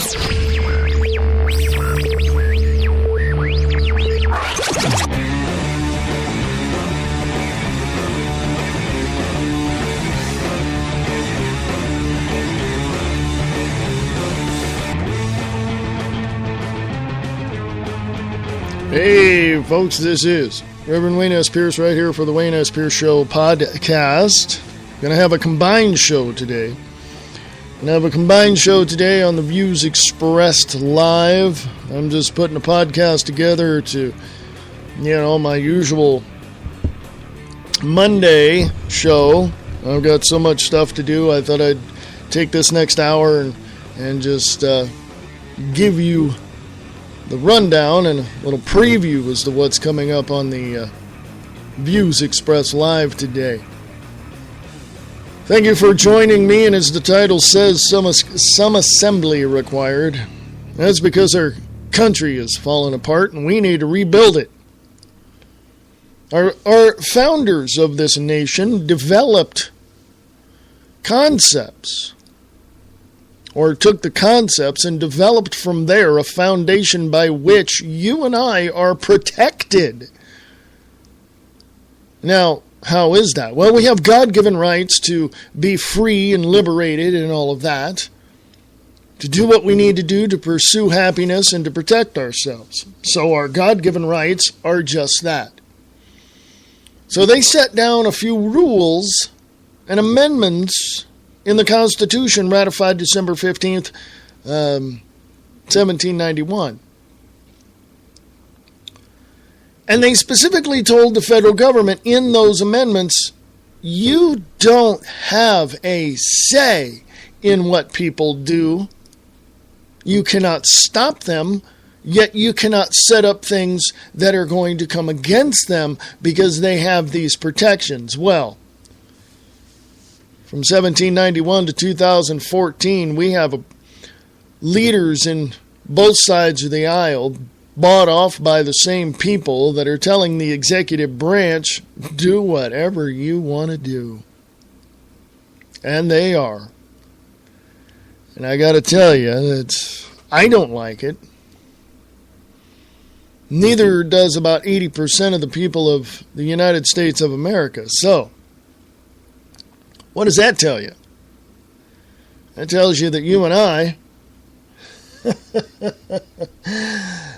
Hey, folks, this is Reverend Wayne S. Pierce right here for the Wayne S. Pierce Show podcast. Going to have a combined show today. Going to have a combined show today on the Views Expressed Live. I'm just putting a podcast together to, my usual Monday show. I've got so much stuff to do. I thought I'd take this next hour and just give you the rundown and a little preview as to what's coming up on the Views Express Live today. Thank you for joining me, and as the title says, some assembly required. That's because our country is falling apart and we need to rebuild it. Our founders of this nation developed concepts, or took the concepts and developed from there a foundation by which you and I are protected. Now, how is that? Well, we have God-given rights to be free and liberated and all of that, to do what we need to do to pursue happiness and to protect ourselves. So our God-given rights are just that. So they set down a few rules and amendments in the Constitution ratified December 15th, 1791. And they specifically told the federal government in those amendments, you don't have a say in what people do. You cannot stop them, yet you cannot set up things that are going to come against them because they have these protections. Well, from 1791 to 2014, we have leaders in both sides of the aisle bought off by the same people that are telling the executive branch, do whatever you want to do. And they are. And I got to tell you, I don't like it. Neither does about 80% of the people of the United States of America. So, what does that tell you? That tells you that you and I,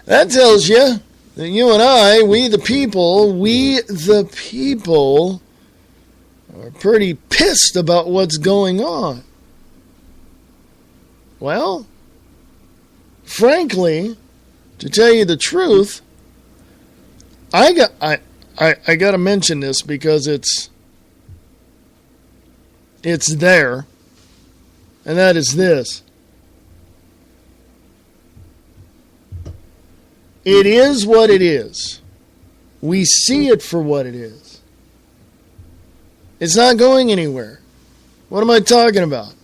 that tells you that you and I, we the people are pretty pissed about what's going on. Well, frankly, to tell you the truth, I got to mention this because it's there, and that is this. It is what it is. We see it for what it is. It's not going anywhere. What am I talking about?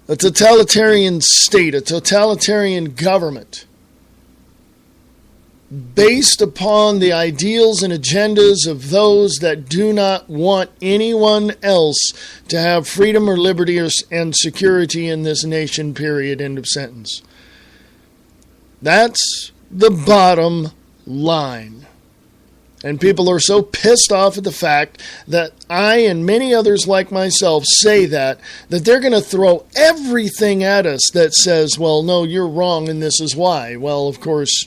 A totalitarian state, a totalitarian government, based upon the ideals and agendas of those that do not want anyone else to have freedom or liberty and security in this nation, period, end of sentence. That's the bottom line. And people are so pissed off at the fact that I and many others like myself say that they're going to throw everything at us that says, well, no, you're wrong and this is why. Well, of course,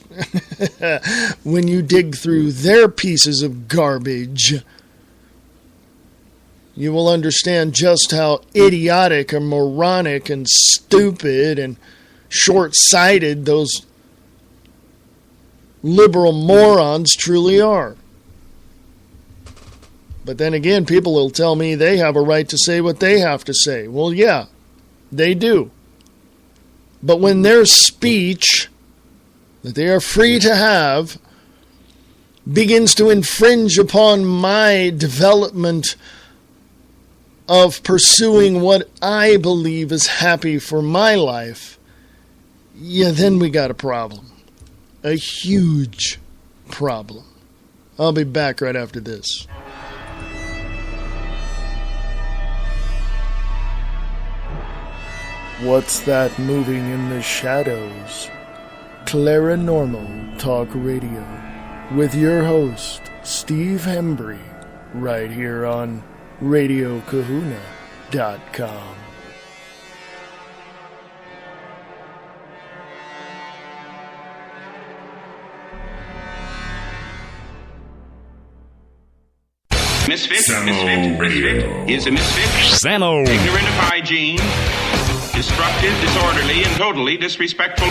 when you dig through their pieces of garbage, you will understand just how idiotic and moronic and stupid and short-sighted those liberal morons truly are. But then again, people will tell me they have a right to say what they have to say. Well, yeah, they do. But when their speech that they are free to have begins to infringe upon my development of pursuing what I believe is happy for my life, yeah, then we got a problem. A huge problem. I'll be back right after this. What's that moving in the shadows? Claranormal Talk Radio with your host, Steve Hembry, right here on RadioKahuna.com. Misfit is a misfit. Samo. Ignorant of hygiene, destructive, disorderly, and totally disrespectful.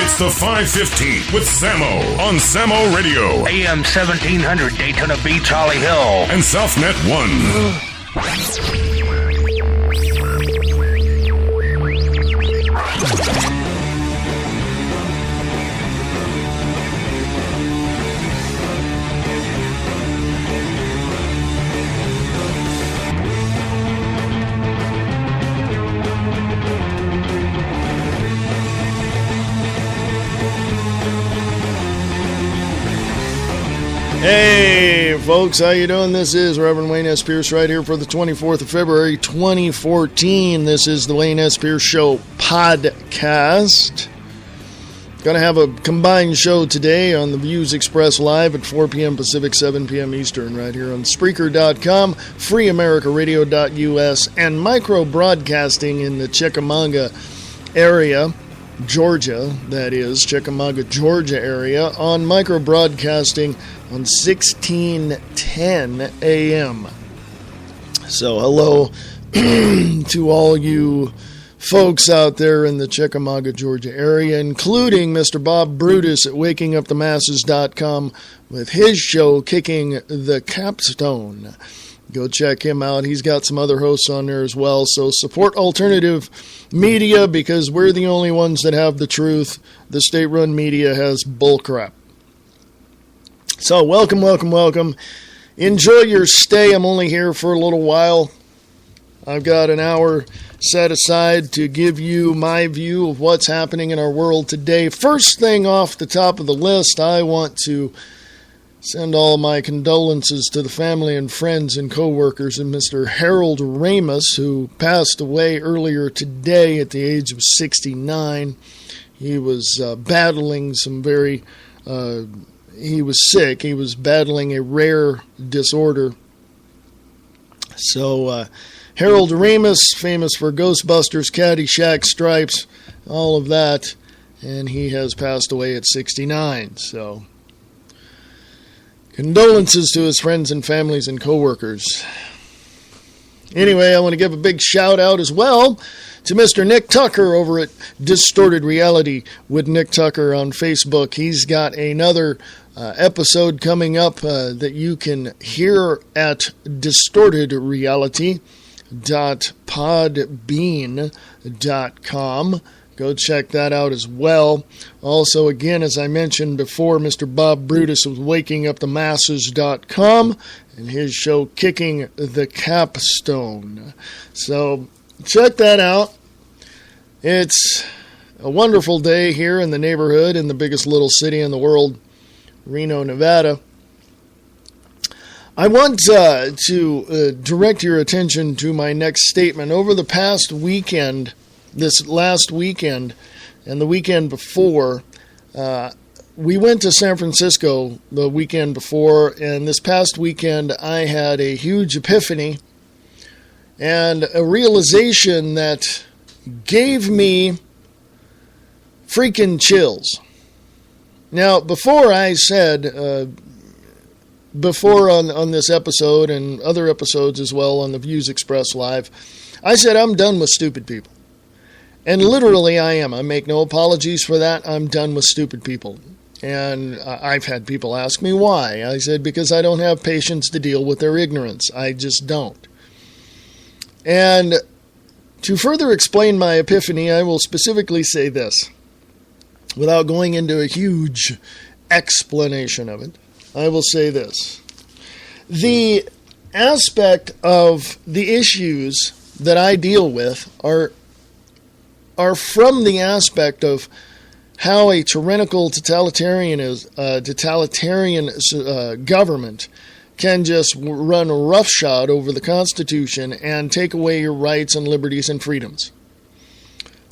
It's the 5:15 with Samo on Samo Radio. AM 1700 Daytona Beach, Holly Hill. And SouthNet 1. Hey, folks, how you doing? This is Reverend Wayne S. Pierce right here for the 24th of February, 2014. This is the Wayne S. Pierce Show podcast. Going to have a combined show today on the Views Express Live at 4 p.m. Pacific, 7 p.m. Eastern, right here on Spreaker.com, FreeAmericaRadio.us, and micro broadcasting in the Chickamauga area. Georgia, that is, Chickamauga, Georgia area, on micro broadcasting on 1610 AM. So, hello to all you folks out there in the Chickamauga, Georgia area, including Mr. Bob Brutus at WakingUpTheMasses.com with his show, Kicking the Capstone. Go check him out. He's got some other hosts on there as well. So support alternative media because we're the only ones that have the truth. The state-run media has bullcrap. So welcome, welcome, welcome. Enjoy your stay. I'm only here for a little while. I've got an hour set aside to give you my view of what's happening in our world today. First thing off the top of the list, I want to send all my condolences to the family and friends and co-workers of Mr. Harold Ramis, who passed away earlier today at the age of 69. He was battling some very... he was sick. He was battling a rare disorder. So, Harold Ramis, famous for Ghostbusters, Caddyshack, Stripes, all of that, and he has passed away at 69. So, condolences to his friends and families and co-workers. Anyway, I want to give a big shout out as well to Mr. Nick Tucker over at Distorted Reality with Nick Tucker on Facebook. He's got another episode coming up that you can hear at distortedreality.podbean.com. Go check that out as well. Also, again, as I mentioned before, Mr. Bob Brutus with WakingUpTheMasses.com and his show Kicking the Capstone. So check that out. It's a wonderful day here in the neighborhood in the biggest little city in the world, Reno, Nevada. I want to direct your attention to my next statement. Over the past weekend, this last weekend and the weekend before, we went to San Francisco the weekend before, and this past weekend I had a huge epiphany and a realization that gave me freaking chills. Now, before I said, before on this episode and other episodes as well on the Views Express Live, I said I'm done with stupid people. And literally I am. I make no apologies for that. I'm done with stupid people. And I've had people ask me why. I said, because I don't have patience to deal with their ignorance. I just don't. And to further explain my epiphany, I will specifically say this. Without going into a huge explanation of it, I will say this. The aspect of the issues that I deal with are from the aspect of how a tyrannical totalitarian government can just run roughshod over the Constitution and take away your rights and liberties and freedoms.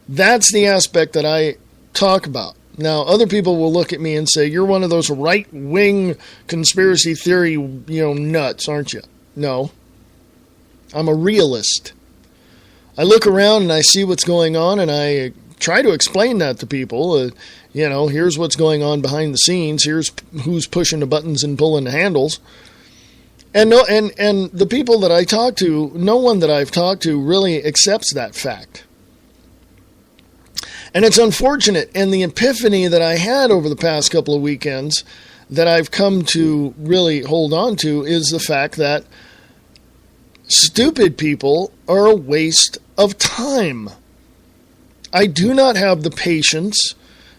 That's the aspect that I talk about. Now, other people will look at me and say, you're one of those right-wing conspiracy theory, nuts, aren't you? No. I'm a realist. I look around and I see what's going on, and I try to explain that to people. Here's what's going on behind the scenes. Here's who's pushing the buttons and pulling the handles. And the people that I talk to, no one that I've talked to really accepts that fact. And it's unfortunate. And the epiphany that I had over the past couple of weekends that I've come to really hold on to is the fact that stupid people are a waste of time. I do not have the patience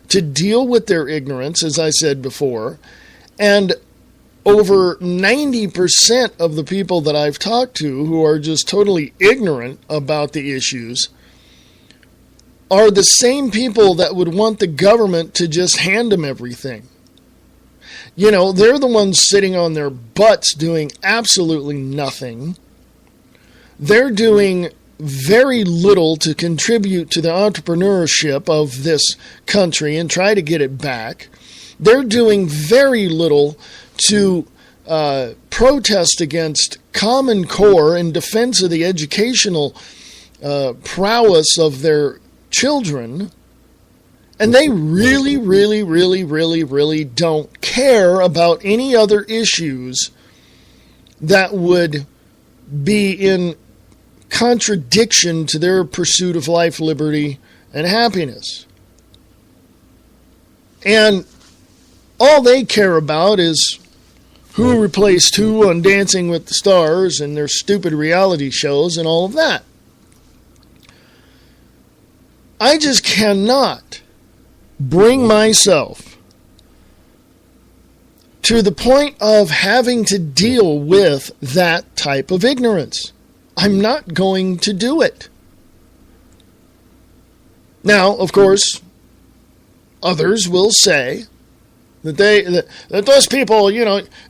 to deal with their ignorance, as I said before. And over 90% of the people that I've talked to who are just totally ignorant about the issues are the same people that would want the government to just hand them everything. They're the ones sitting on their butts doing absolutely nothing. They're doing very little to contribute to the entrepreneurship of this country and try to get it back. They're doing very little to protest against Common Core in defense of the educational prowess of their children, and they really, really, really, really, really don't care about any other issues that would be in contradiction to their pursuit of life, liberty, and happiness. And all they care about is who replaced who on Dancing with the Stars and their stupid reality shows and all of that. I just cannot bring myself to the point of having to deal with that type of ignorance. I'm not going to do it. Now, of course, others will say that those people,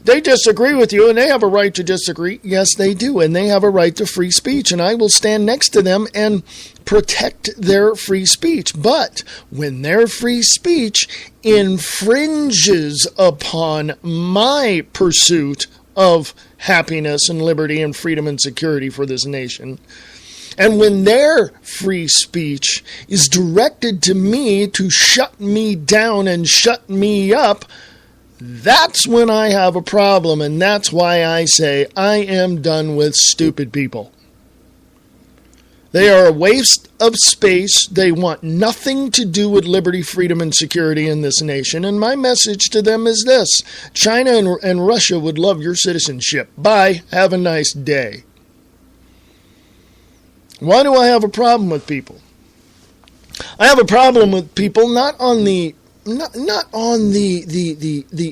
they disagree with you and they have a right to disagree. Yes, they do, and they have a right to free speech, and I will stand next to them and protect their free speech. But when their free speech infringes upon my pursuit of happiness and liberty and freedom and security for this nation, and when their free speech is directed to me to shut me down and shut me up, that's when I have a problem, and that's why I say I am done with stupid people. They are a waste of space. They want nothing to do with liberty, freedom, and security in this nation. And my message to them is this: China and Russia would love your citizenship. Bye. Have a nice day. Why do I have a problem with people? I have a problem with people not on the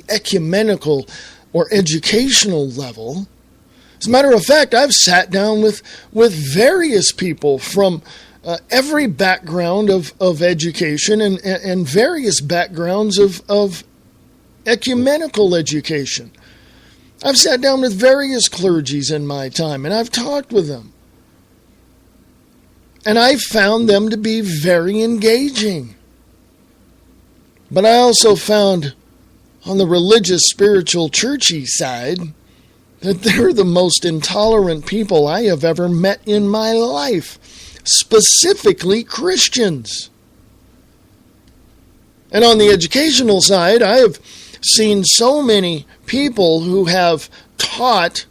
ecumenical or educational level. As a matter of fact, I've sat down with various people from every background of education and various backgrounds of ecumenical education. I've sat down with various clergies in my time, and I've talked with them. And I found them to be very engaging. But I also found on the religious, spiritual, churchy side that they're the most intolerant people I have ever met in my life, specifically Christians. And on the educational side, I have seen so many people who have taught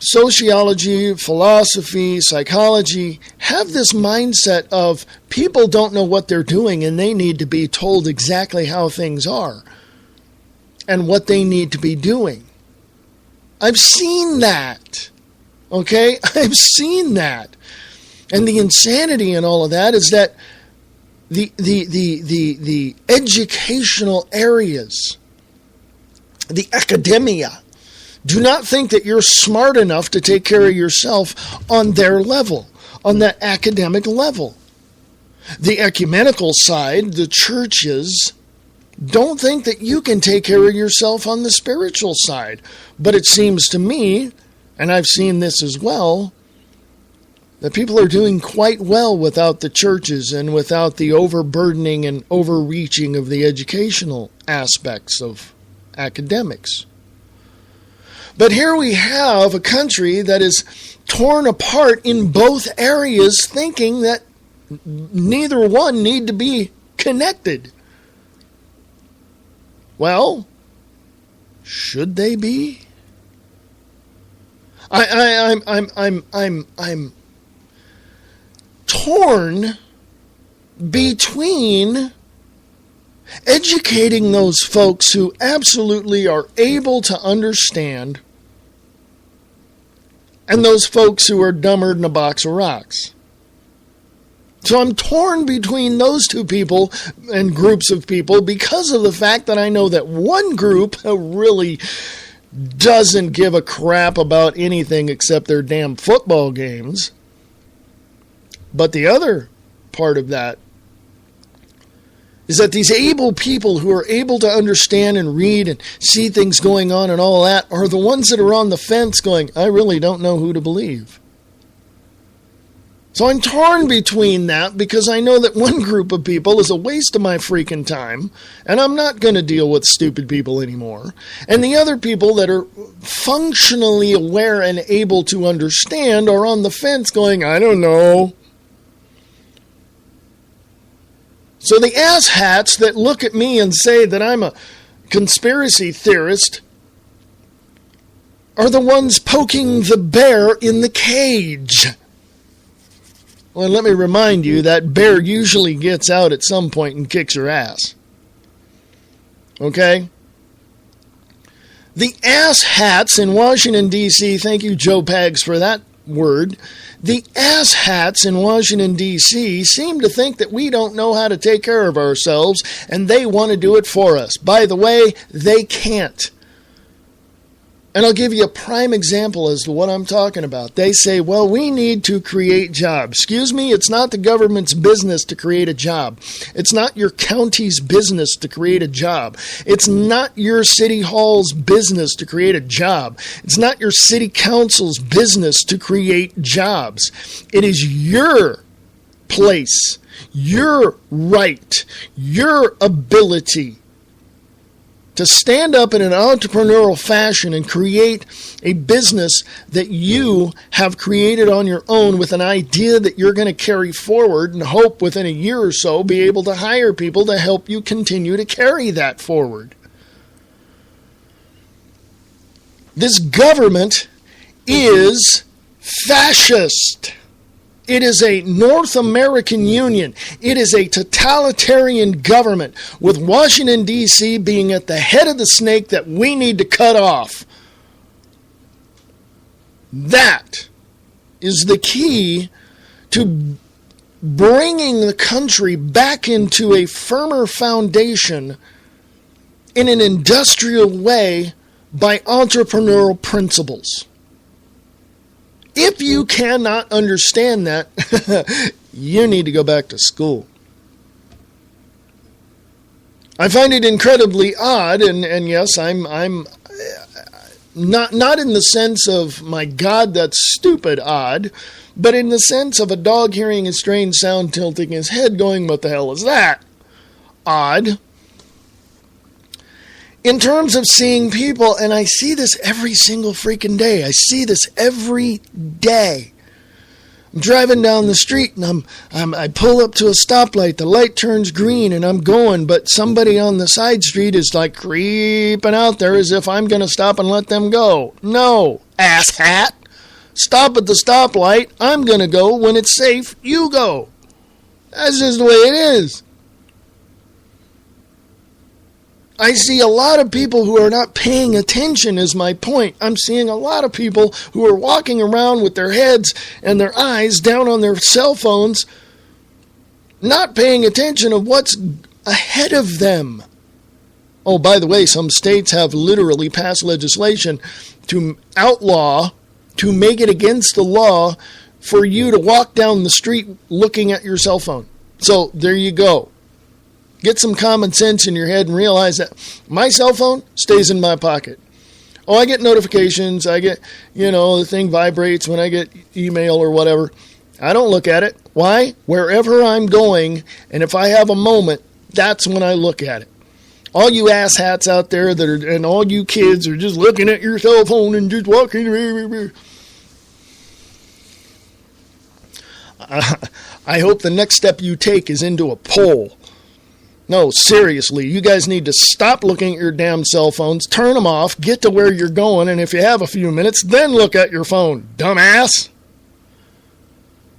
sociology, philosophy, psychology, have this mindset of people don't know what they're doing and they need to be told exactly how things are and what they need to be doing. I've seen that. Okay? I've seen that. And the insanity in all of that is that the educational areas, the academia, do not think that you're smart enough to take care of yourself on their level, on that academic level. The ecumenical side, the churches, don't think that you can take care of yourself on the spiritual side. But it seems to me, and I've seen this as well, that people are doing quite well without the churches and without the overburdening and overreaching of the educational aspects of academics. But here we have a country that is torn apart in both areas, thinking that neither one need to be connected. Well, should they be? I'm torn between educating those folks who absolutely are able to understand and those folks who are dumber than a box of rocks. So I'm torn between those two people and groups of people because of the fact that I know that one group really doesn't give a crap about anything except their damn football games. But the other part of that is that these able people who are able to understand and read and see things going on and all that are the ones that are on the fence going, I really don't know who to believe. So I'm torn between that because I know that one group of people is a waste of my freaking time and I'm not going to deal with stupid people anymore. And the other people that are functionally aware and able to understand are on the fence going, I don't know. So the asshats that look at me and say that I'm a conspiracy theorist are the ones poking the bear in the cage. Well, let me remind you, that bear usually gets out at some point and kicks her ass. Okay? The asshats in Washington, D.C., thank you, Joe Pags, for that word. The asshats in Washington, D.C. seem to think that we don't know how to take care of ourselves, and they want to do it for us. By the way, they can't. And I'll give you a prime example as to what I'm talking about. They say, well, we need to create jobs. Excuse me, it's not the government's business to create a job. It's not your county's business to create a job. It's not your city hall's business to create a job. It's not your city council's business to create jobs. It is your place, your right, your ability to stand up in an entrepreneurial fashion and create a business that you have created on your own with an idea that you're going to carry forward and hope within a year or so be able to hire people to help you continue to carry that forward. This government is fascist. It is a North American Union. It is a totalitarian government, with Washington, D.C. being at the head of the snake that we need to cut off. That is the key to bringing the country back into a firmer foundation in an industrial way by entrepreneurial principles. If you cannot understand that, you need to go back to school. I find it incredibly odd, and yes, I'm not in the sense of, my God, that's stupid odd, but in the sense of a dog hearing a strange sound, tilting his head, going, what the hell is that? Odd. In terms of seeing people, and I see this every single freaking day. I see this every day. I'm driving down the street and I pull up to a stoplight. The light turns green and I'm going, but somebody on the side street is like creeping out there as if I'm going to stop and let them go. No, asshat. Stop at the stoplight. I'm going to go. When it's safe, you go. That's just the way it is. I see a lot of people who are not paying attention, is my point. I'm seeing a lot of people who are walking around with their heads and their eyes down on their cell phones, not paying attention of what's ahead of them. Oh, by the way, some states have literally passed legislation to outlaw, to make it against the law for you to walk down the street looking at your cell phone. So there you go. Get some common sense in your head and realize that my cell phone stays in my pocket. Oh, I get notifications. I get, the thing vibrates when I get email or whatever. I don't look at it. Why? Wherever I'm going, and if I have a moment, that's when I look at it. All you asshats out there and all you kids are just looking at your cell phone and just walking. I hope the next step you take is into a poll. No, seriously, you guys need to stop looking at your damn cell phones, turn them off, get to where you're going, and if you have a few minutes, then look at your phone, dumbass.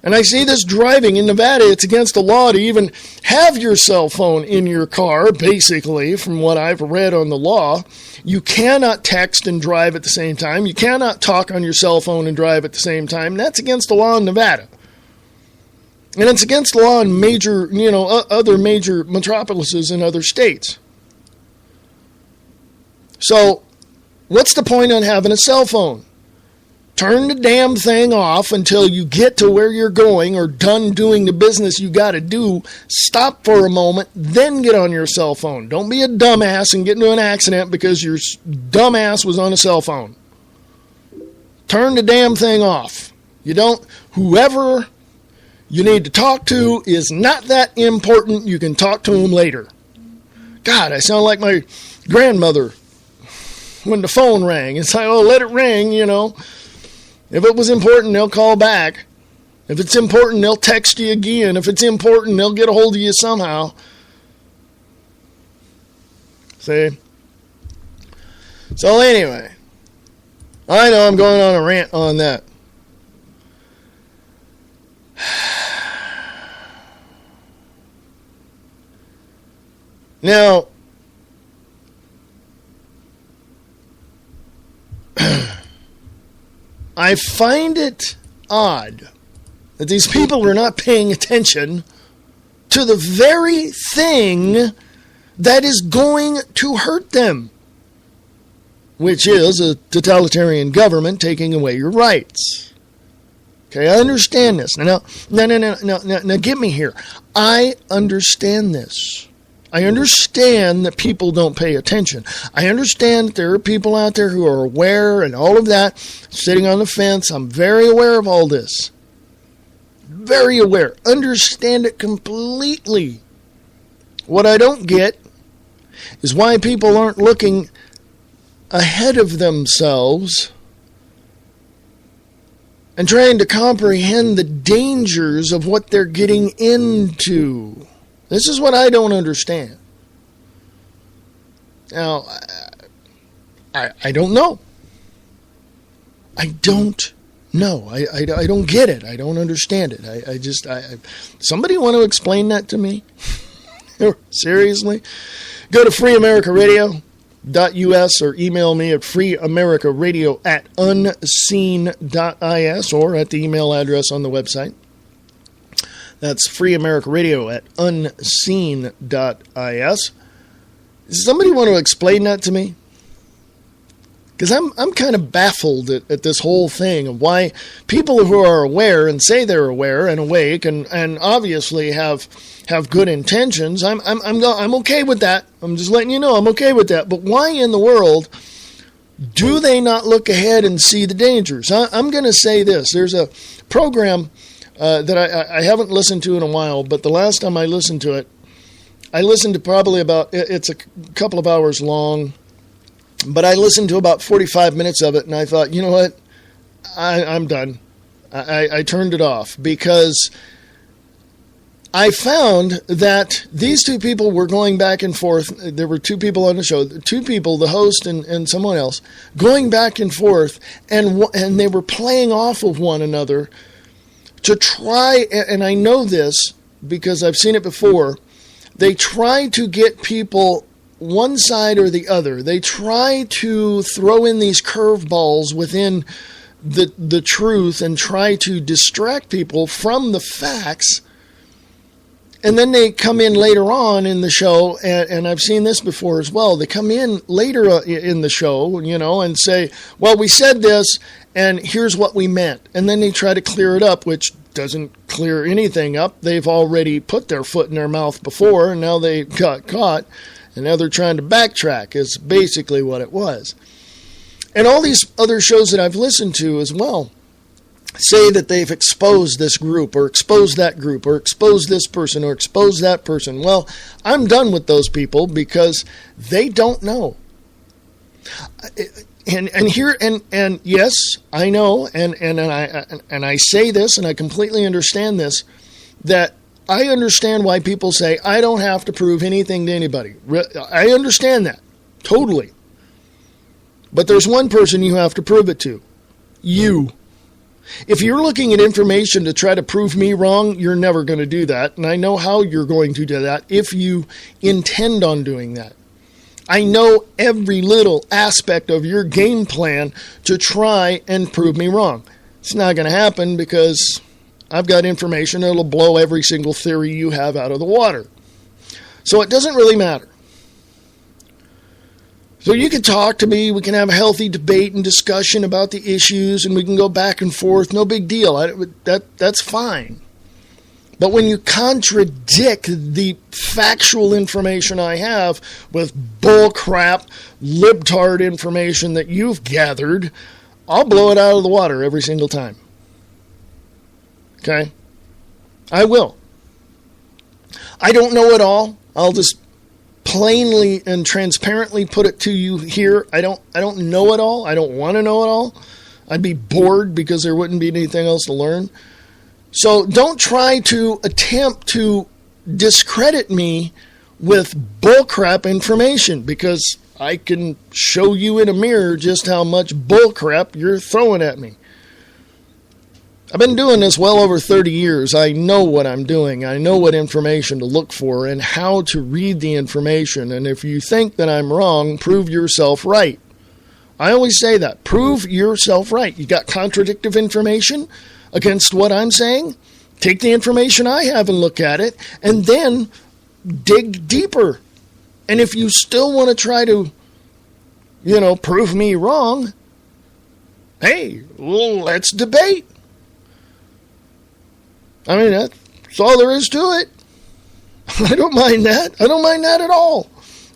And I see this driving in Nevada. It's against the law to even have your cell phone in your car, basically, from what I've read on the law. You cannot text and drive at the same time. You cannot talk on your cell phone and drive at the same time. That's against the law in Nevada. And it's against the law in major, other major metropolises in other states. So, what's the point on having a cell phone? Turn the damn thing off until you get to where you're going or done doing the business you got to do. Stop for a moment, then get on your cell phone. Don't be a dumbass and get into an accident because your dumbass was on a cell phone. Turn the damn thing off. Whoever you need to talk to is not that important. You can talk to them later. God, I sound like my grandmother when the phone rang. It's like, let it ring, If it was important, they'll call back. If it's important, they'll text you again. If it's important, they'll get a hold of you somehow. See? So anyway, I know I'm going on a rant on that. Now, I find it odd that these people are not paying attention to the very thing that is going to hurt them, which is a totalitarian government taking away your rights. Okay, I understand this. Now, get me here. I understand this. I understand that people don't pay attention. I understand that there are people out there who are aware and all of that, sitting on the fence. I'm very aware of all this. Very aware. Understand it completely. What I don't get is why people aren't looking ahead of themselves and trying to comprehend the dangers of what they're getting into. This is what I don't understand. Now, I don't know. I don't know. I don't get it. I don't understand it. Somebody want to explain that to me? Seriously? Go to freeamericaradio.us or email me at freeamericaradio@unseen.is or at the email address on the website. That's freeamericaradio@unseen.is. Does somebody want to explain that to me? Because I'm kind of baffled at this whole thing of why people who are aware and say they're aware and awake and obviously have good intentions. I'm okay with that. I'm just letting you know I'm okay with that. But why in the world do they not look ahead and see the dangers? I'm going to say this. There's a program that I haven't listened to in a while, but the last time I listened to it, I listened to probably it's a couple of hours long, but I listened to about 45 minutes of it, and I thought, you know what, I'm done. I turned it off because I found that these two people were going back and forth. There were two people on the show, two people, the host and someone else, going back and forth, and they were playing off of one another to try, and I know this because I've seen it before, they try to get people one side or the other. They try to throw in these curveballs within the truth and try to distract people from the facts. And then they come in later on in the show, and I've seen this before as well. They come in later in the show, and say, well, we said this, and here's what we meant. And then they try to clear it up, which doesn't clear anything up. They've already put their foot in their mouth before, and now they got caught, and now they're trying to backtrack, is basically what it was. And all these other shows that I've listened to as well, say that they've exposed this group or exposed that group or exposed this person or exposed that person. Well, I'm done with those people because they don't know. And yes, I know, and I say this, and I completely understand this, that I understand why people say I don't have to prove anything to anybody. I understand that totally. But there's one person you have to prove it to. You. If you're looking at information to try to prove me wrong, you're never going to do that. And I know how you're going to do that if you intend on doing that. I know every little aspect of your game plan to try and prove me wrong. It's not going to happen because I've got information that'll blow every single theory you have out of the water. So it doesn't really matter. So you can talk to me, we can have a healthy debate and discussion about the issues, and we can go back and forth, no big deal. That's fine. But when you contradict the factual information I have with bullcrap, libtard information that you've gathered, I'll blow it out of the water every single time. Okay? I will. I don't know it all. I'll just plainly and transparently put it to you here. I don't know it all. I don't want to know it all. I'd be bored because there wouldn't be anything else to learn. So don't try to attempt to discredit me with bullcrap information, because I can show you in a mirror just how much bullcrap you're throwing at me. I've been doing this well over 30 years. I know what I'm doing. I know what information to look for and how to read the information. And if you think that I'm wrong, prove yourself right. I always say that. Prove yourself right. You got contradictive information against what I'm saying? Take the information I have and look at it, and then dig deeper. And if you still want to try to, prove me wrong, hey, well, let's debate. I mean, that's all there is to it. I don't mind that. I don't mind that at all.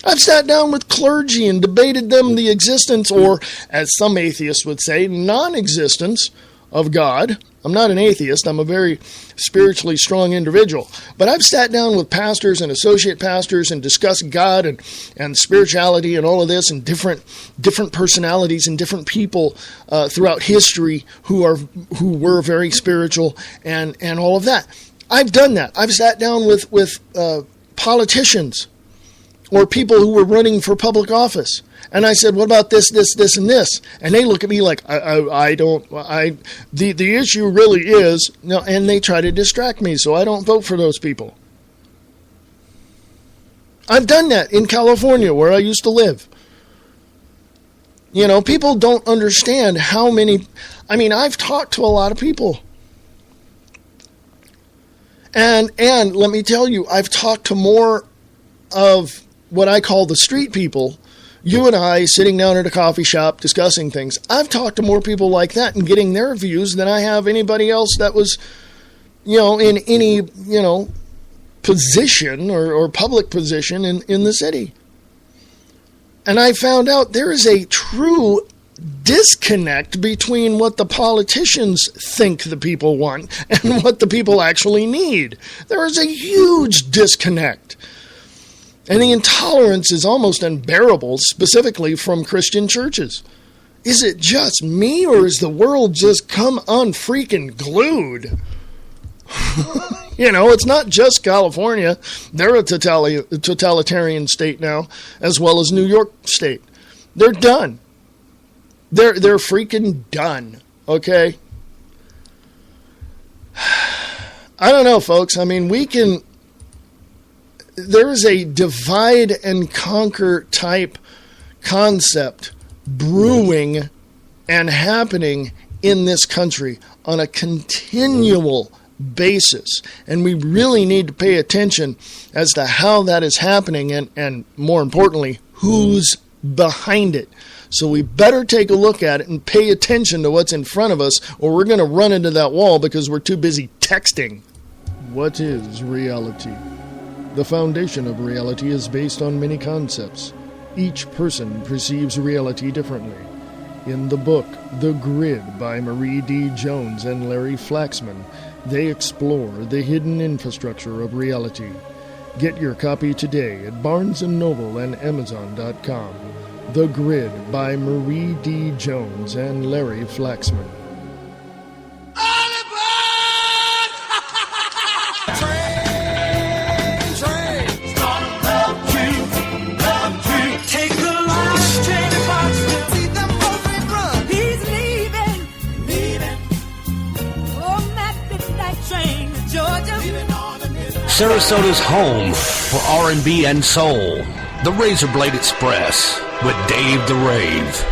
I've sat down with clergy and debated them the existence, or as some atheists would say, non-existence of God. I'm not an atheist. I'm a very spiritually strong individual. But I've sat down with pastors and associate pastors and discussed God and spirituality and all of this, and different personalities and different people throughout history who were very spiritual and all of that. I've done that. I've sat down with politicians or people who were running for public office. And I said, what about this, and this? And they look at me like, the issue really is, no, and they try to distract me, so I don't vote for those people. I've done that in California, where I used to live. People don't understand how many, I've talked to a lot of people. And let me tell you, I've talked to more of what I call the street people. You and I sitting down at a coffee shop discussing things. I've talked to more people like that and getting their views than I have anybody else that was, in any, position or public position in the city. And I found out there is a true disconnect between what the politicians think the people want and what the people actually need. There is a huge disconnect. And the intolerance is almost unbearable, specifically from Christian churches. Is it just me, or is the world just come unfreaking glued? It's not just California. They're a totalitarian state now, as well as New York State. They're done. They're freaking done, okay? I don't know, folks. There is a divide and conquer type concept brewing and happening in this country on a continual basis. And we really need to pay attention as to how that is happening and more importantly, who's behind it. So we better take a look at it and pay attention to what's in front of us, or we're going to run into that wall because we're too busy texting. What is reality? The foundation of reality is based on many concepts. Each person perceives reality differently. In the book, The Grid by Marie D. Jones and Larry Flaxman, they explore the hidden infrastructure of reality. Get your copy today at Barnes & Noble and Amazon.com. The Grid by Marie D. Jones and Larry Flaxman. Sarasota's home for R&B and soul. The Razor Blade Express with Dave the Rave.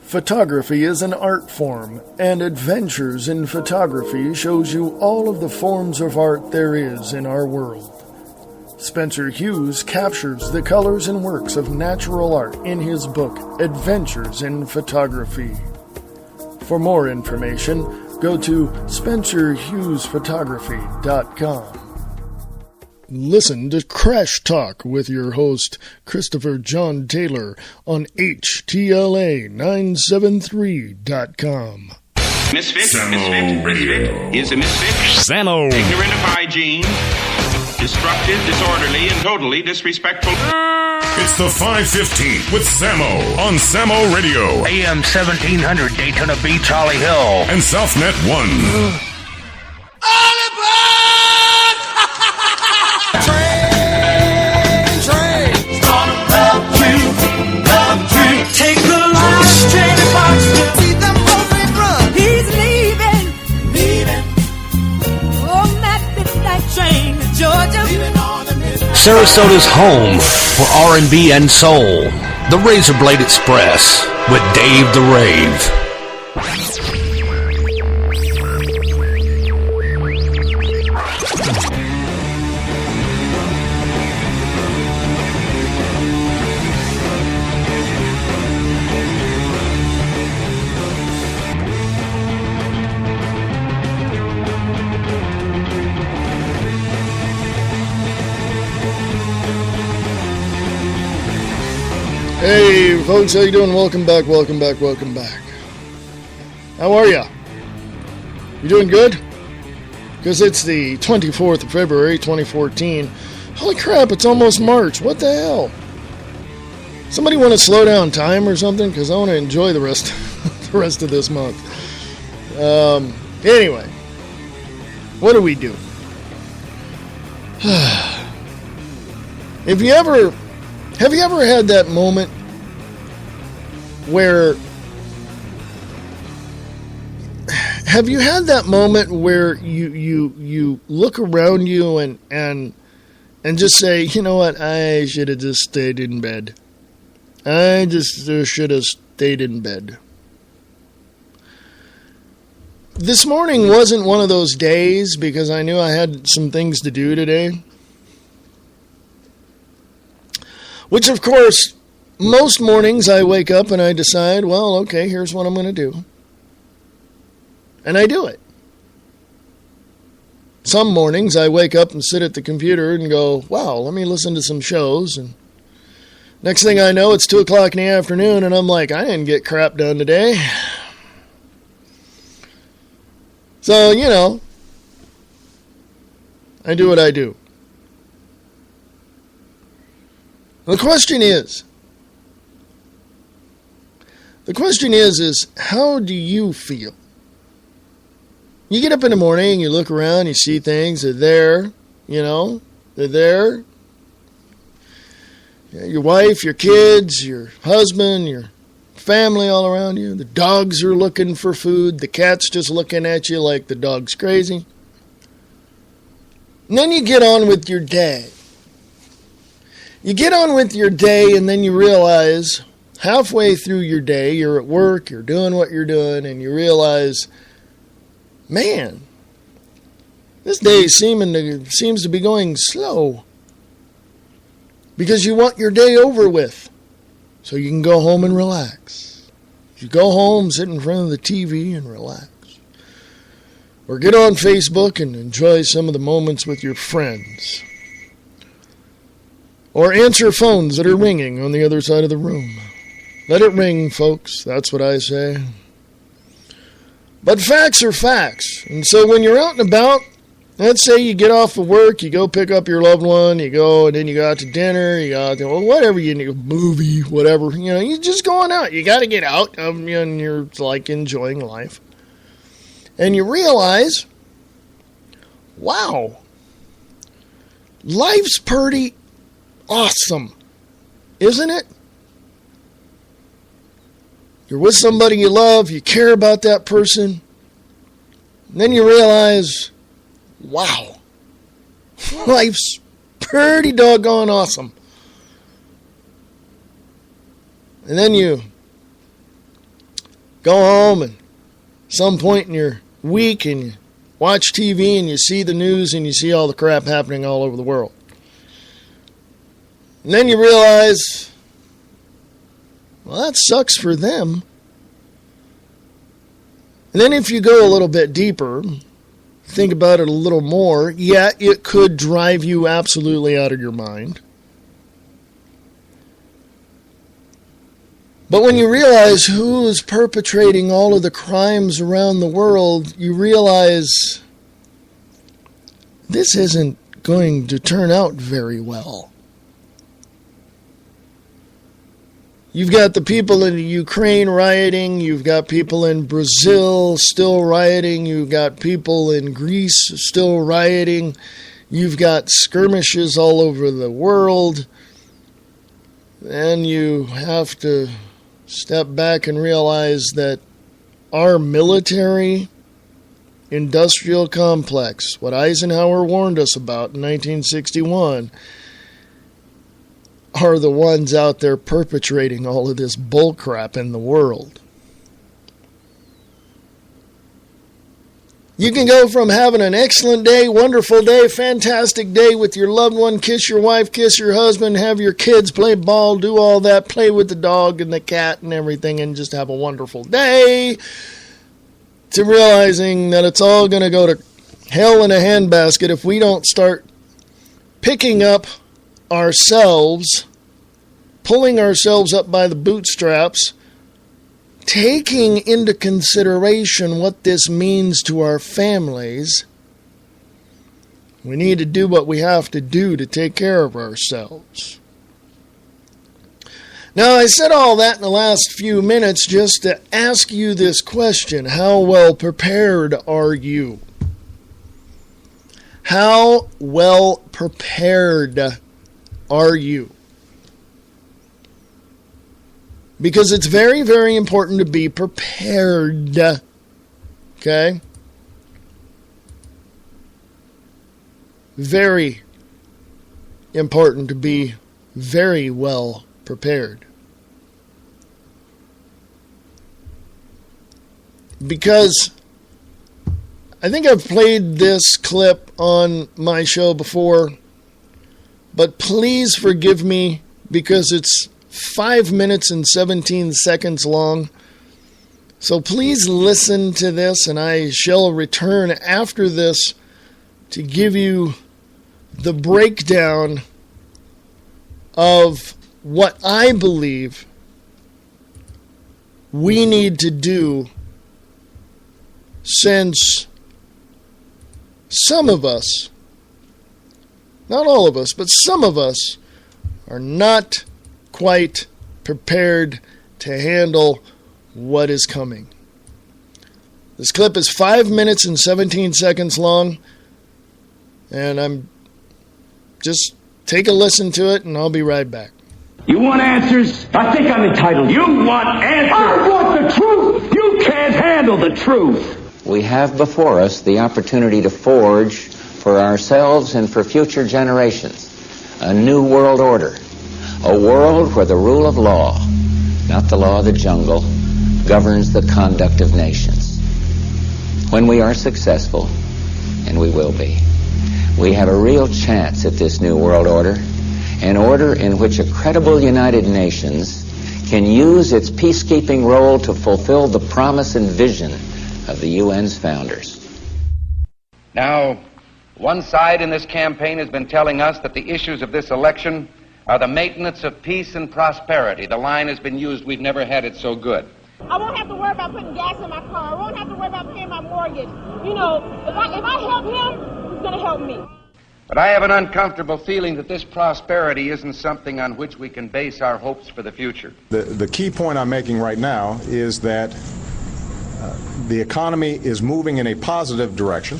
Photography is an art form, and Adventures in Photography shows you all of the forms of art there is in our world. Spencer Hughes captures the colors and works of natural art in his book, Adventures in Photography. For more information, go to SpencerHughesPhotography.com. Listen to Crash Talk with your host, Christopher John Taylor, on HTLA973.com. Misfit is a misfit. Samo. Ignorant of hygiene. Destructive, disorderly, and totally disrespectful. It's the 515 with Samo on Samo Radio. AM 1700 Daytona Beach, Holly Hill. And Southnet 1. Take the last train to Boston. See them moving run. He's leaving. On that midnight train to Georgia. Sarasota's home for R&B and soul. The Razor Blade Express with Dave the Rave. Hey, folks, how you doing? Welcome back. How are ya? You doing good? Because it's the 24th of February, 2014. Holy crap, it's almost March. What the hell? Somebody want to slow down time or something? Because I want to enjoy the rest of this month. Anyway, what do we do? Have you ever had that moment where you look around you and just say, you know what, I should have just stayed in bed. I just should have stayed in bed. This morning wasn't one of those days because I knew I had some things to do today. Which, of course, most mornings I wake up and I decide, well, okay, here's what I'm going to do. And I do it. Some mornings I wake up and sit at the computer and go, wow, let me listen to some shows. And next thing I know, it's 2 o'clock in the afternoon, and I'm like, I didn't get crap done today. So, you know, I do what I do. The question is, how do you feel? You get up in the morning, you look around, you see things, they're there, they're there. Your wife, your kids, your husband, your family all around you. The dogs are looking for food. The cat's just looking at you like the dog's crazy. And then you get on with your day. You get on with your day, and then you realize halfway through your day, you're at work, you're doing what you're doing, and you realize, man, this day seems to be going slow. Because you want your day over with, so you can go home and relax. You go home, sit in front of the TV and relax. Or get on Facebook and enjoy some of the moments with your friends. Or answer phones that are ringing on the other side of the room. Let it ring, folks. That's what I say. But facts are facts. And so when you're out and about, let's say you get off of work, you go pick up your loved one, you go, and then you go out to dinner, you go out to, well, whatever you need, movie, whatever. You know, you're just going out. You got to get out, and you're, like, enjoying life. And you realize, wow, life's pretty awesome, isn't it? You're with somebody you love, you care about that person, and then you realize, wow, life's pretty doggone awesome. And then you go home and some point in your week and you watch TV and you see the news and you see all the crap happening all over the world. And then you realize, well, that sucks for them. And then if you go a little bit deeper, think about it a little more, yeah, it could drive you absolutely out of your mind. But when you realize who is perpetrating all of the crimes around the world, you realize this isn't going to turn out very well. You've got the people in Ukraine rioting, you've got people in Brazil still rioting, you've got people in Greece still rioting, you've got skirmishes all over the world, and you have to step back and realize that our military industrial complex, what Eisenhower warned us about in 1961, are the ones out there perpetrating all of this bullcrap in the world. You can go from having an excellent day, wonderful day, fantastic day with your loved one, kiss your wife, kiss your husband, have your kids play ball, do all that, play with the dog and the cat and everything, and just have a wonderful day, to realizing that it's all going to go to hell in a handbasket if we don't start picking up ourselves, pulling ourselves up by the bootstraps, taking into consideration what this means to our families. We need to do what we have to do to take care of ourselves. Now, I said all that in the last few minutes just to ask you this question: how well prepared are you? How well prepared are you? Because it's very, very important to be prepared. Okay? Very important to be very well prepared. Because I think I've played this clip on my show before, but please forgive me because it's 5 minutes and 17 seconds long. So please listen to this, and I shall return after this to give you the breakdown of what I believe we need to do, since some of us, not all of us, but some of us are not quite prepared to handle what is coming. This clip is 5 minutes and 17 seconds long, and I'm just take a listen to it, and I'll be right back. You want answers? I think I'm entitled. You want answers? I want the truth! You can't handle the truth! We have before us the opportunity to forge for ourselves and for future generations a new world order. A world where the rule of law, not the law of the jungle, governs the conduct of nations. When we are successful, and we will be, we have a real chance at this new world order, an order in which a credible United Nations can use its peacekeeping role to fulfill the promise and vision of the UN's founders. Now, one side in this campaign has been telling us that the issues of this election are the maintenance of peace and prosperity. The line has been used, we've never had it so good. I won't have to worry about putting gas in my car. I won't have to worry about paying my mortgage. You know, if I help him, he's going to help me. But I have an uncomfortable feeling that this prosperity isn't something on which we can base our hopes for the future. The key point I'm making right now is that the economy is moving in a positive direction.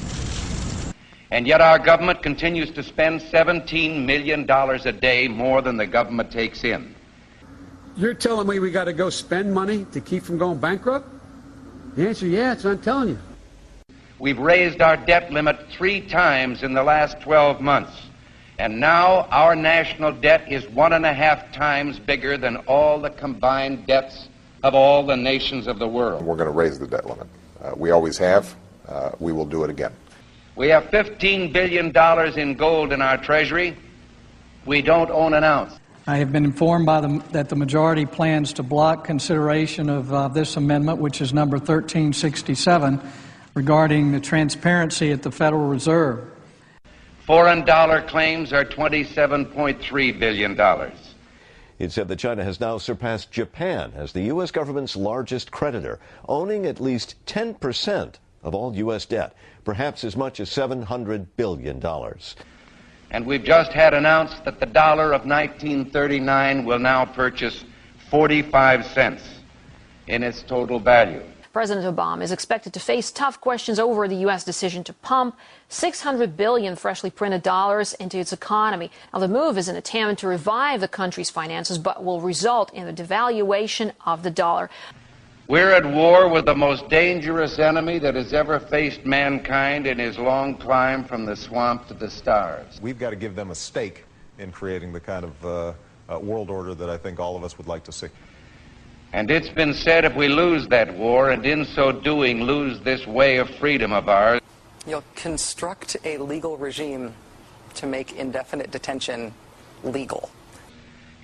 And yet our government continues to spend $17 million a day more than the government takes in. You're telling me we got to go spend money to keep from going bankrupt? The answer, yeah, it's what I'm telling you. We've raised our debt limit 3 times in the last 12 months. And now our national debt is 1.5 times bigger than all the combined debts of all the nations of the world. We're going to raise the debt limit. We always have. We will do it again. We have $15 billion in gold in our treasury. We don't own an ounce. I have been informed that the majority plans to block consideration of this amendment, which is number 1367, regarding the transparency at the Federal Reserve. Foreign dollar claims are $27.3 billion. It said that China has now surpassed Japan as the U.S. government's largest creditor, owning at least 10% of all U.S. debt, perhaps as much as $700 billion. And we've just had announced that the dollar of 1939 will now purchase 45 cents in its total value. President Obama is expected to face tough questions over the U.S. decision to pump $600 billion freshly printed dollars into its economy. Now, the move is an attempt to revive the country's finances, but will result in a devaluation of the dollar. We're at war with the most dangerous enemy that has ever faced mankind in his long climb from the swamp to the stars. We've got to give them a stake in creating the kind of world order that I think all of us would like to see. And it's been said if we lose that war, and in so doing lose this way of freedom of ours, you'll construct a legal regime to make indefinite detention legal.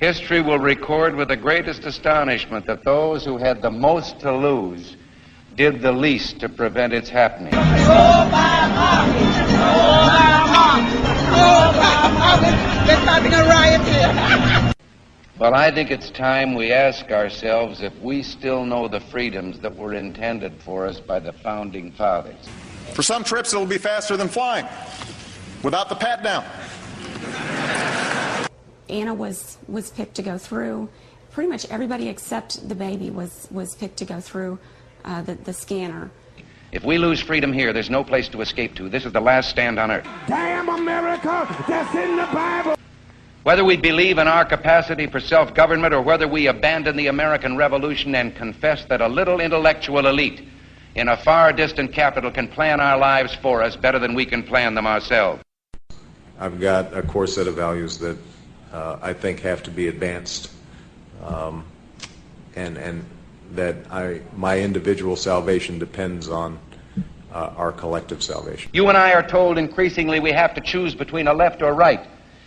History will record with the greatest astonishment that those who had the most to lose did the least to prevent its happening. They're starting a riot here. Well, I think it's time we ask ourselves if we still know the freedoms that were intended for us by the Founding Fathers. For some trips, it'll be faster than flying, without the pat down. Anna was picked to go through. Pretty much everybody except the baby was picked to go through the scanner. If we lose freedom here, there's no place to escape to. This is the last stand on earth. Damn America, that's in the Bible. Whether we believe in our capacity for self-government or whether we abandon the American Revolution and confess that a little intellectual elite in a far distant capital can plan our lives for us better than we can plan them ourselves. I've got a core set of values that I think have to be advanced, and that my individual salvation depends on our collective salvation. You and I are told increasingly we have to choose between a left or right.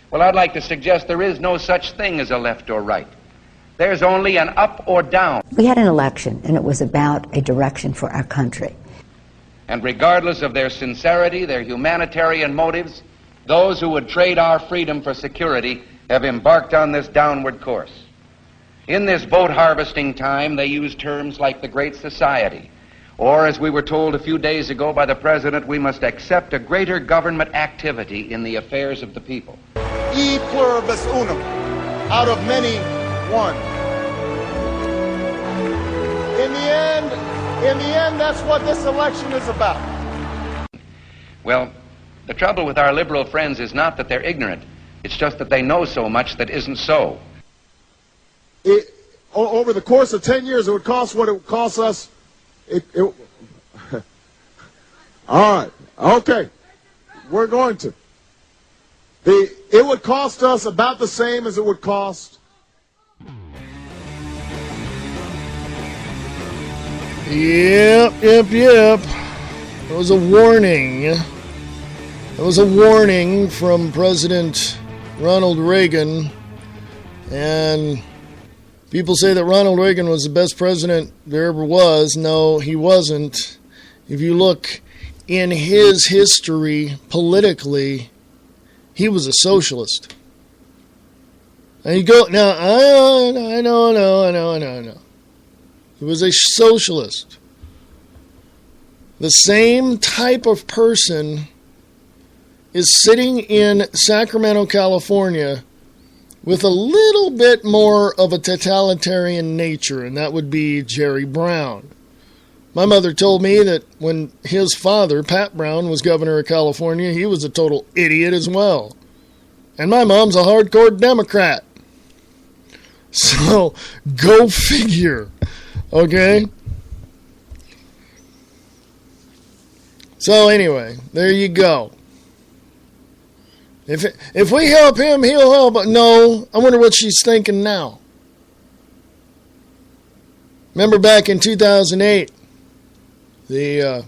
Well, I'd like to suggest there is no such thing as a left or right. There's only an up or down. We had an election, and it was about a direction for our country. And regardless of their sincerity, their humanitarian motives, those who would trade our freedom for security have embarked on this downward course. In this vote harvesting time, they use terms like the Great Society, or, as we were told a few days ago by the President, we must accept a greater government activity in the affairs of the people. E pluribus unum, out of many, one. In the end, that's what this election is about. Well, the trouble with our liberal friends is not that they're ignorant. It's just that they know so much that isn't so. Over the course of 10 years, it would cost what it would cost us. All right, okay, we're going to. It would cost us about the same as it would cost. Yep. That was a warning. That was a warning from President Ronald Reagan. And people say that Ronald Reagan was the best president there ever was. No, he wasn't. If you look in his history politically, he was a socialist. And you go, now, I know. He was a socialist. The same type of person is sitting in Sacramento, California, with a little bit more of a totalitarian nature, and that would be Jerry Brown. My mother told me that when his father, Pat Brown, was governor of California, he was a total idiot as well. And my mom's a hardcore Democrat. So, go figure. Okay? So anyway, there you go. If we help him, he'll help. No, I wonder what she's thinking now. Remember back in 2008, the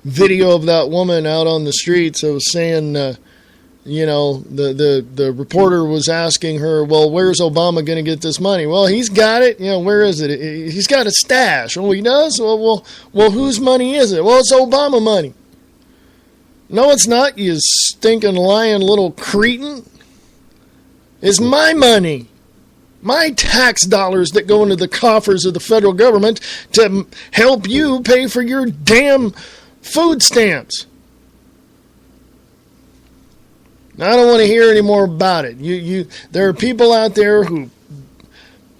video of that woman out on the streets that was saying, the reporter was asking her, well, where's Obama going to get this money? Well, he's got it. Where is it? He's got a stash. Oh, he does? Well, whose money is it? Well, it's Obama money. No, it's not, you stinking lying little cretin. It's my money. My tax dollars that go into the coffers of the federal government to help you pay for your damn food stamps. Now, I don't want to hear any more about it. There are people out there who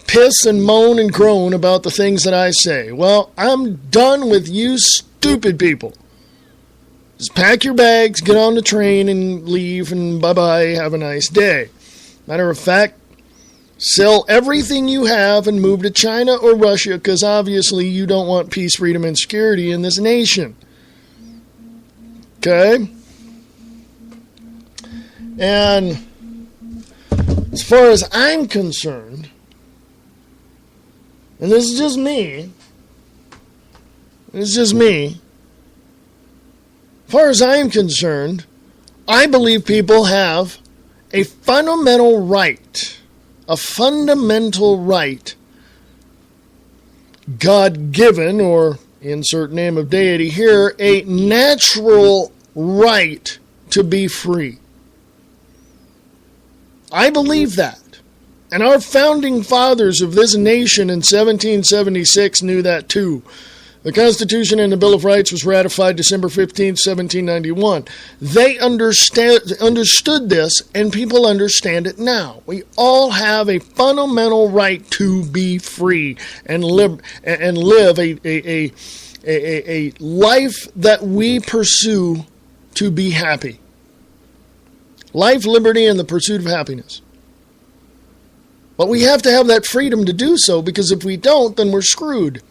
piss and moan and groan about the things that I say. Well, I'm done with you stupid people. Just pack your bags, get on the train, and leave, and bye-bye, have a nice day. Matter of fact, sell everything you have and move to China or Russia, because obviously you don't want peace, freedom, and security in this nation. Okay? And as far as I'm concerned, and this is just me, as far as I'm concerned, I believe people have a fundamental right, God-given, or insert name of deity here, a natural right to be free. I believe that. And our founding fathers of this nation in 1776 knew that too. The Constitution and the Bill of Rights was ratified December 15, 1791. They understood this, and people understand it now. We all have a fundamental right to be free and live a life that we pursue to be happy. Life, liberty, and the pursuit of happiness. But we have to have that freedom to do so, because if we don't, then we're screwed.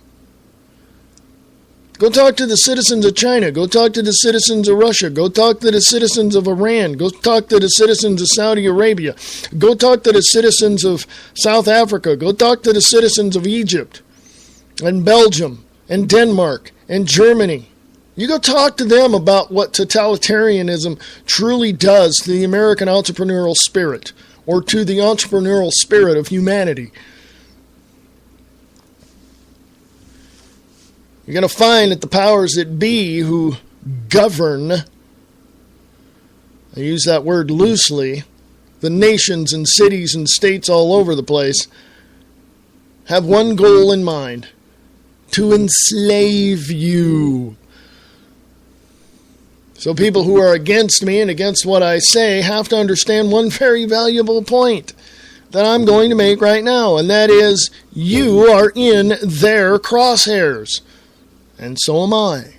Go talk to the citizens of China. Go talk to the citizens of Russia. Go talk to the citizens of Iran. Go talk to the citizens of Saudi Arabia. Go talk to the citizens of South Africa. Go talk to the citizens of Egypt and Belgium and Denmark and Germany. You go talk to them about what totalitarianism truly does to the American entrepreneurial spirit, or to the entrepreneurial spirit of humanity. You're going to find that the powers that be who govern, I use that word loosely, the nations and cities and states all over the place, have one goal in mind: to enslave you. So people who are against me and against what I say have to understand one very valuable point that I'm going to make right now, and that is, you are in their crosshairs. And so am I.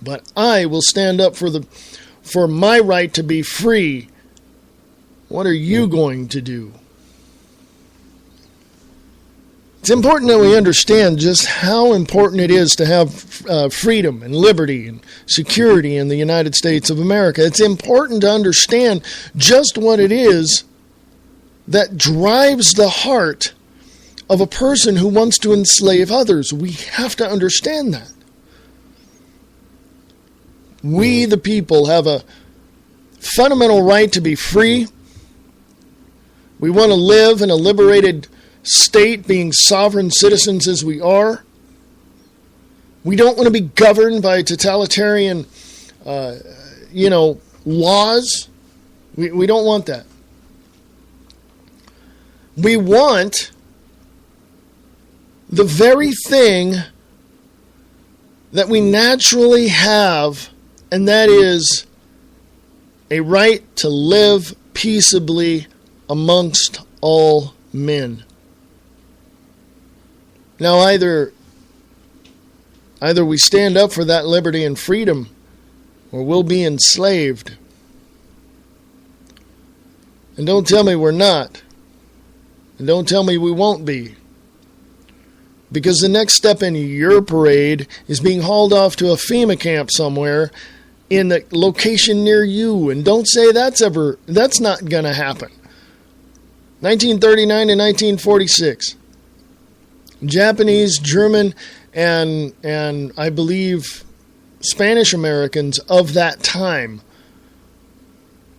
But I will stand up for my right to be free. What are you going to do? It's important that we understand just how important it is to have freedom and liberty and security in the United States of America. It's important to understand just what it is that drives the heart of a person who wants to enslave others. We have to understand that. We, the people, have a fundamental right to be free. We want to live in a liberated state, being sovereign citizens as we are. We don't want to be governed by totalitarian, laws. We don't want that. We want the very thing that we naturally have, and that is a right to live peaceably amongst all men. Now, either we stand up for that liberty and freedom, or we'll be enslaved. And don't tell me we're not. And don't tell me we won't be. Because the next step in your parade is being hauled off to a FEMA camp somewhere in a location near you. And don't say that's not going to happen. 1939 to 1946. Japanese, German, and I believe Spanish Americans of that time.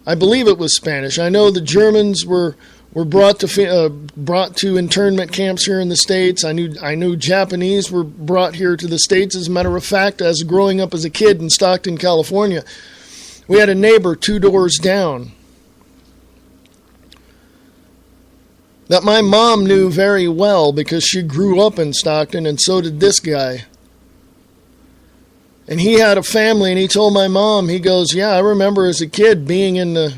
I believe it was Spanish. I know the Germans were brought to internment camps here in the States. I knew Japanese were brought here to the States. As a matter of fact, as growing up as a kid in Stockton, California, we had a neighbor 2 doors down that my mom knew very well because she grew up in Stockton, and so did this guy. And he had a family, and he told my mom, he goes, yeah, I remember as a kid being in the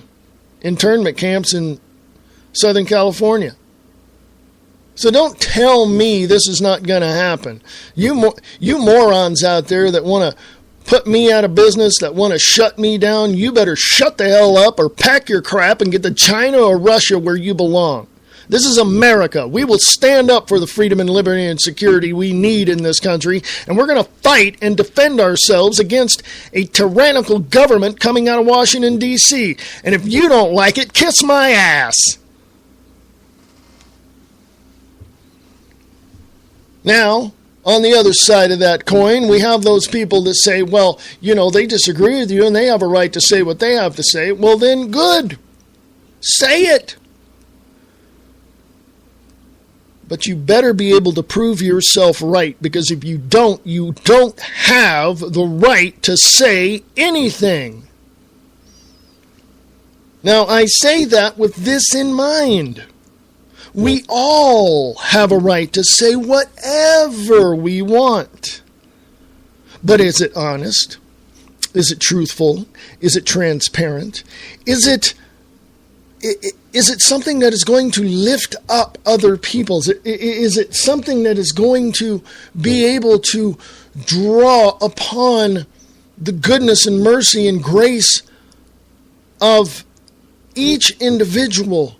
internment camps in Southern California. So don't tell me this is not going to happen. You morons out there that want to put me out of business, that want to shut me down, you better shut the hell up or pack your crap and get to China or Russia where you belong. This is America. We will stand up for the freedom and liberty and security we need in this country, and we're going to fight and defend ourselves against a tyrannical government coming out of Washington, D.C. And if you don't like it, kiss my ass. Now, on the other side of that coin, we have those people that say, well, they disagree with you and they have a right to say what they have to say. Well, then good. Say it. But you better be able to prove yourself right, because if you don't have the right to say anything. Now, I say that with this in mind. We all have a right to say whatever we want. But is it honest? Is it truthful? Is it transparent? Is it something that is going to lift up other people? Is it something that is going to be able to draw upon the goodness and mercy and grace of each individual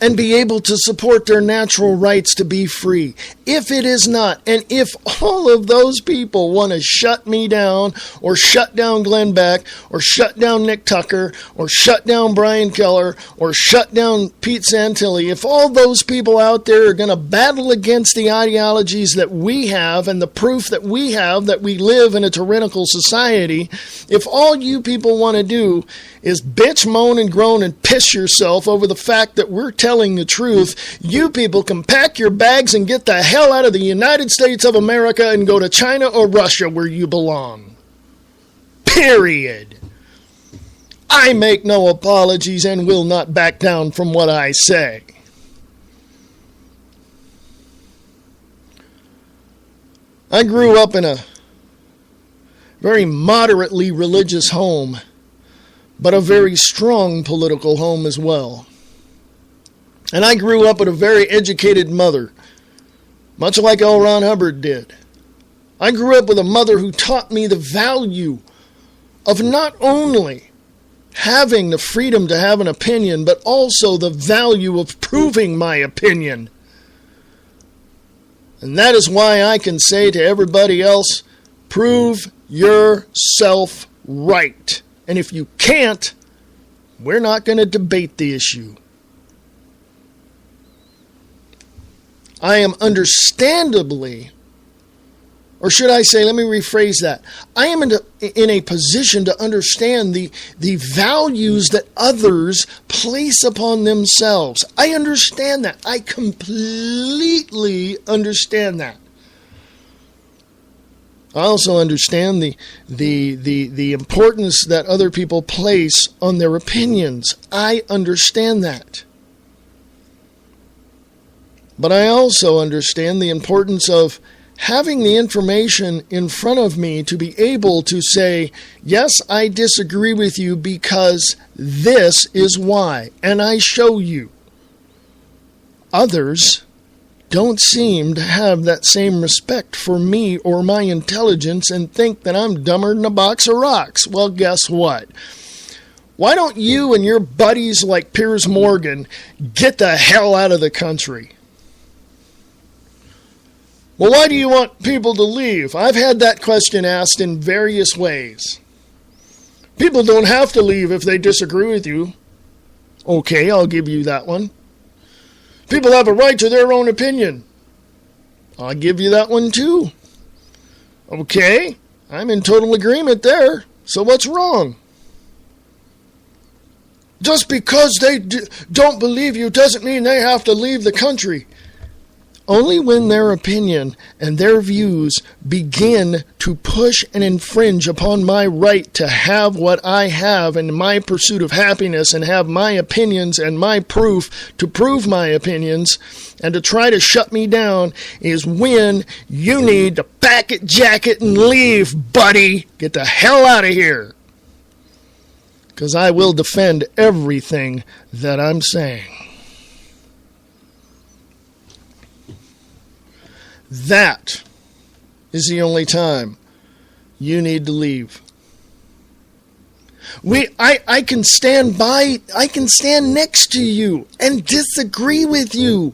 and be able to support their natural rights to be free? If it is not, and if all of those people want to shut me down, or shut down Glenn Beck, or shut down Nick Tucker, or shut down Brian Keller, or shut down Pete Santilli, if all those people out there are going to battle against the ideologies that we have and the proof that we have that we live in a tyrannical society, if all you people want to do is bitch, moan, and groan and piss yourself over the fact that we're telling the truth, you people can pack your bags and get the hell out of the United States of America and go to China or Russia where you belong. Period. I make no apologies and will not back down from what I say. I grew up in a very moderately religious home, but a very strong political home as well. And I grew up with a very educated mother, much like L. Ron Hubbard did. I grew up with a mother who taught me the value of not only having the freedom to have an opinion, but also the value of proving my opinion. And that is why I can say to everybody else, prove yourself right. And if you can't, we're not going to debate the issue. I am understandably, or should I say, let me rephrase that. I am in a position to understand the values that others place upon themselves. I understand that. I completely understand that. I also understand the importance that other people place on their opinions. I understand that. But I also understand the importance of having the information in front of me to be able to say, yes, I disagree with you because this is why, and I show you. Others don't seem to have that same respect for me or my intelligence and think that I'm dumber than a box of rocks. Well, guess what? Why don't you and your buddies like Piers Morgan get the hell out of the country? Well, why do you want people to leave? I've had that question asked in various ways. People don't have to leave if they disagree with you. Okay, I'll give you that one. People have a right to their own opinion. I'll give you that one too. Okay, I'm in total agreement there. So what's wrong? Just because they don't believe you doesn't mean they have to leave the country. Only when their opinion and their views begin to push and infringe upon my right to have what I have in my pursuit of happiness and have my opinions and my proof to prove my opinions and to try to shut me down is when you need to pack it, jacket, and leave, buddy. Get the hell out of here. Because I will defend everything that I'm saying. That is the only time you need to leave. I can stand next to you and disagree with you,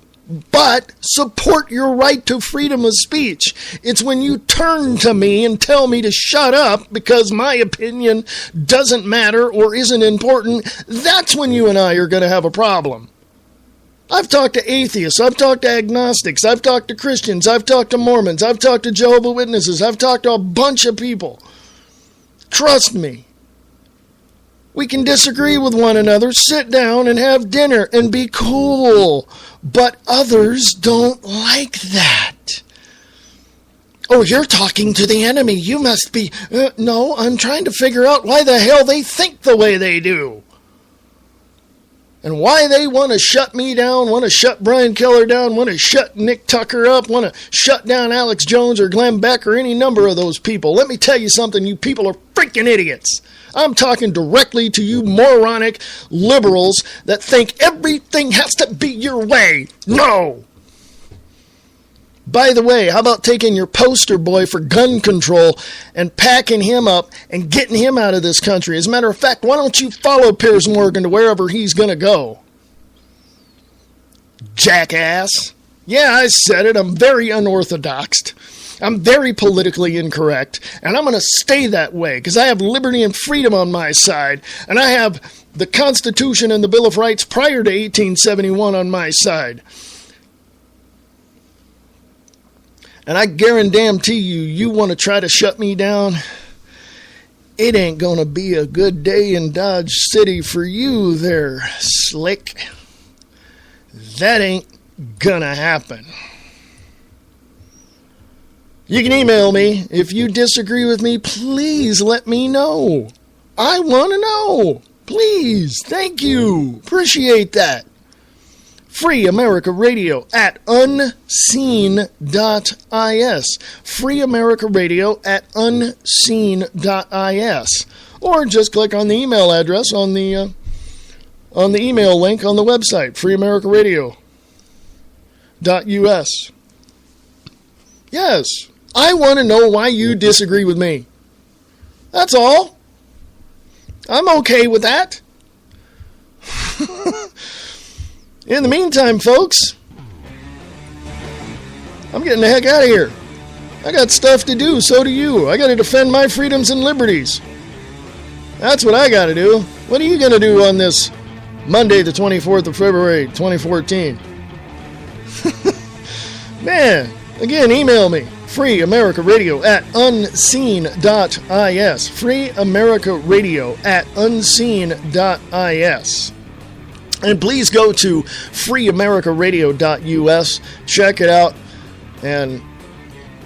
but support your right to freedom of speech. It's when you turn to me and tell me to shut up because my opinion doesn't matter or isn't important, that's when you and I are going to have a problem. I've talked to atheists, I've talked to agnostics, I've talked to Christians, I've talked to Mormons, I've talked to Jehovah's Witnesses, I've talked to a bunch of people. Trust me. We can disagree with one another, sit down and have dinner and be cool. But others don't like that. Oh, you're talking to the enemy. You must be... No, I'm trying to figure out why the hell they think the way they do. And why they want to shut me down, want to shut Brian Keller down, want to shut Nick Tucker up, want to shut down Alex Jones or Glenn Beck or any number of those people. Let me tell you something, you people are freaking idiots. I'm talking directly to you moronic liberals that think everything has to be your way. No! By the way, how about taking your poster boy for gun control and packing him up and getting him out of this country? As a matter of fact, why don't you follow Piers Morgan to wherever he's going to go? Jackass. Yeah, I said it. I'm very unorthodox. I'm very politically incorrect. And I'm going to stay that way because I have liberty and freedom on my side. And I have the Constitution and the Bill of Rights prior to 1871 on my side. And I guarantee you, you want to try to shut me down, it ain't going to be a good day in Dodge City for you there, slick. That ain't going to happen. You can email me. If you disagree with me, please let me know. I want to know. Please. Thank you. Appreciate that. Free America Radio at unseen.is. Free America Radio at unseen.is. Or just click on the email address on the email link on the website, freeamericaradio.us. Yes, I want to know why you disagree with me. That's all. I'm okay with that. In the meantime, folks, I'm getting the heck out of here. I got stuff to do, so do you. I got to defend my freedoms and liberties. That's what I got to do. What are you going to do on this Monday, the 24th of February, 2014? Man, again, email me. freeamericaradio at unseen.is. freeamericaradio at unseen.is. And please go to freeamericaradio.us, check it out, and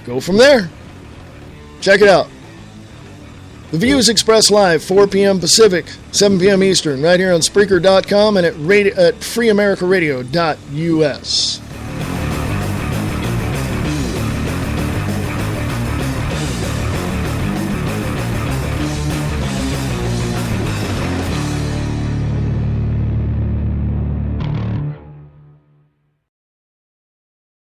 go from there. Check it out. The views expressed live, 4 p.m. Pacific, 7 p.m. Eastern, right here on Spreaker.com and at freeamericaradio.us.